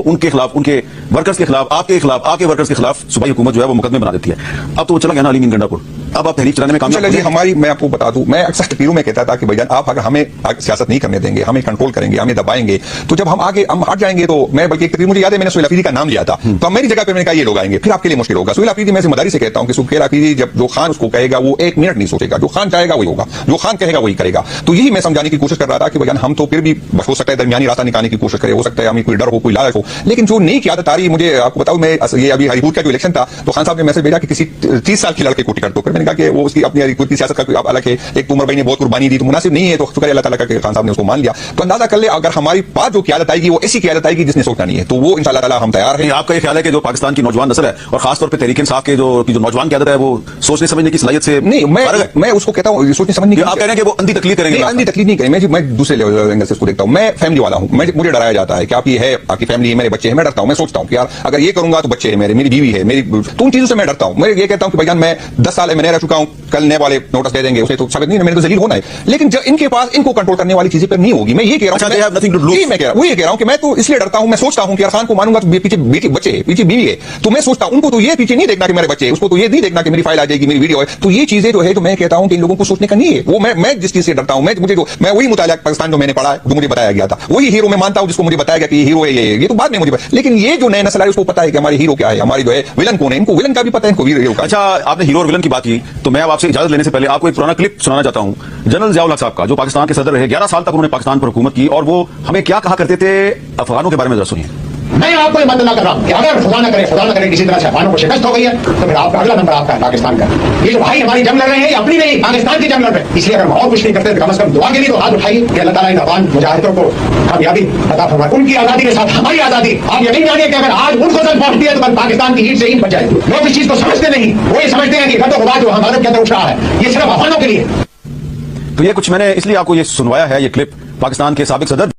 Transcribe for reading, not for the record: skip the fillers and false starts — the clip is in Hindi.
उनके खिलाफ, उनके वर्कर्स के खिलाफ, आपके खिलाफ, आपके वर्कर्स के खिलाफ सूबाई हुकूमत जो है वो मुकदमे बना देती है। अब तो वो चला गया ना अली गंडापुर, अब आप तहरीक चलाने में कामयाब जी हमारी, मैं आपको बता दूं, मैं अक्सर तकरीरों में कहता था कि भाईजान आप अगर हमें सियासत नहीं करने देंगे, हमें कंट्रोल करेंगे, हमें दबाएंगे, तो जब हम आगे हम हट जाएंगे, तो मैं बल्कि एक तकरीर मुझे याद है मैंने सुहेल अफरीदी का नाम लिया था, तो मेरी जगह पे मैंने कहा ये लोग आएंगे फिर आपके लिए मुश्किल होगा। सुहेल अफरीदी मैं जिम्मेदारी से कहता हूं कि सुहेल अफरीदी जब जो खान उसको कहेगा वो एक मिनट नहीं सोचेगा, जो खान चाहेगा वही होगा, जो खान कहेगा वही करेगा। तो यही मैं समझाने की कोशिश कर रहा था कि भाईजान हम तो फिर भी हो सकता है दरमियानी रास्ता निकालने की कोशिश करें, हो सकता है हमें कोई डर हो, कोई लालच हो, लेकिन जो नई की आदत आ रही है, मुझे आपको बताऊं, मैं ये अभी हरिपुर का जो इलेक्शन था तो खान साहब ने मैसेज भेजा कि किसी 30 साल के लड़के को टिकट दो। फिर मैंने कहा कि वो उसकी अपनी हरिपुर की सियासत का कोई अलग है, एक तो उमर भाई ने बहुत कुर्बानी दी तो मुनासिब नहीं है, तो शुक्र अल्लाह ताला का खान साहब ने उसको मान लिया। तो अंदाजा कर ले अगर हमारी पास जो क़यादत आएगी वो ऐसी क़यादत आएगी जिसने सोचना नहीं है, तो वो इंशाअल्लाह ताला हम तैयार हैं। आपका ये ख्याल है कि जो पाकिस्तान की नौजवान नस्ल है और खासतौर पर तहरीक इंसाफ के जो नौजवान क़यादत है वो सोचने समझने की सलाहियत से नहीं, मैं उसको कहता हूँ सोचने समझने की, आप कह रहे हैं कि वो अंधी तकलीफ करेंगे? अंधी तकलीफ नहीं करेंगे, मैं दूसरे एंगल से उसको देखता हूँ। मैं फैमिली वाला हूँ, मुझे डराया जाता है कि आप ये है, आपकी फैमिली है, मेरे बच्चे हैं, मैं डरता हूँ। मैं सोचता हूँ कि यार अगर ये करूंगा तो बच्चे हैं मेरे, मेरी बीवी है, मेरी, तो उन चीजों से मैं डरता हूँ। मैं ये कहता हूँ कि भाईजान मैं 10 साल में रह चुका हूँ, कल नए वाले नोटिस दे देंगे, उसे तो साबित नहीं, मैंने तो जलील होना है। लेकिन जब इनके पास इनको कंट्रोल करने वाली चीजें पर नहीं होगी, मैं ये कह रहा हूँ, मैं कह रहा हूँ कि मैं तो इसलिए डरता हूँ, मैं सोचता हूँ कि खान को मानूंगा तो पीछे बेटी बच्चे है, पीछे बीवी है, तो मैं सोचता हूँ उनको तो ये पीछे नहीं देखना कि मेरे बच्चे, उसको तो ये नहीं देखना कि मेरी फाइल आ जाएगी, मेरी वीडियो है। तो ये चीजें जो है, जो मैं कहता हूँ कि इन लोगों को सोचने का नहीं है। वो मैं जिस चीज से डरता हूँ, मैं वही मुतालिया पाकिस्तान जो मैंने पढ़ा है, जो मुझे बताया गया था, वही हीरो मैं मानता हूँ जिसको मुझे बताया गया कि हीरो है ये तो बाद में मुझे, लेकिन ये जो नए नस्ल है उसको पता है कि हमारे हीरो क्या है, हमारी जो है विलन कौन है, इनको विलन का भी पता है, इनको हीरो का। अच्छा, आपने हीरो और विलन की बात की तो मैं आपसे इजाजत लेने से पहले आपको एक पुराना क्लिप सुनाना चाहता हूं जनरल ज़ियाउल हक साहब का, जो पाकिस्तान के सदर रहे, 11 साल तक उन्होंने पाकिस्तान पर हुकूमत की, और वो हमें क्या कहा करते थे अफगानों के बारे में जरा सुनिए। मैं आपको ये मदद कर रहा हूं कि अगर खुदा न करे किसी तरह से अफगानों को शिकस्त हो गई है तो फिर आपका अगला नंबर आपका है पाकिस्तान का। ये जो भाई हमारी जंग लड़ रहे हैं, अपनी नहीं पाकिस्तान की जंग लड़ रहे हैं, इसलिए अगर हम और कुछ नहीं करते तो कम से कम दुआ के लिए तो हाथ उठाइए कि अल्लाह ताला इन अफगान मुजाहिदों को कामयाबी अता फरमाए, उनकी आजादी के साथ हमारी आजादी। आप यकीन जानिए कि अगर आज उनको जंग पहुंचती है तो कल पाकिस्तान की ईंट से ईंट बच जाएगी। लोग इस चीज को समझते नहीं, वो ये समझते हैं कि गद्दो खुदा जो हमारे के अंदर उठ रहा है ये सिर्फ अफगानों के लिए। तो ये कुछ मैंने इसलिए आपको ये सुनवाया है, ये क्लिप पाकिस्तान के साबिक सदर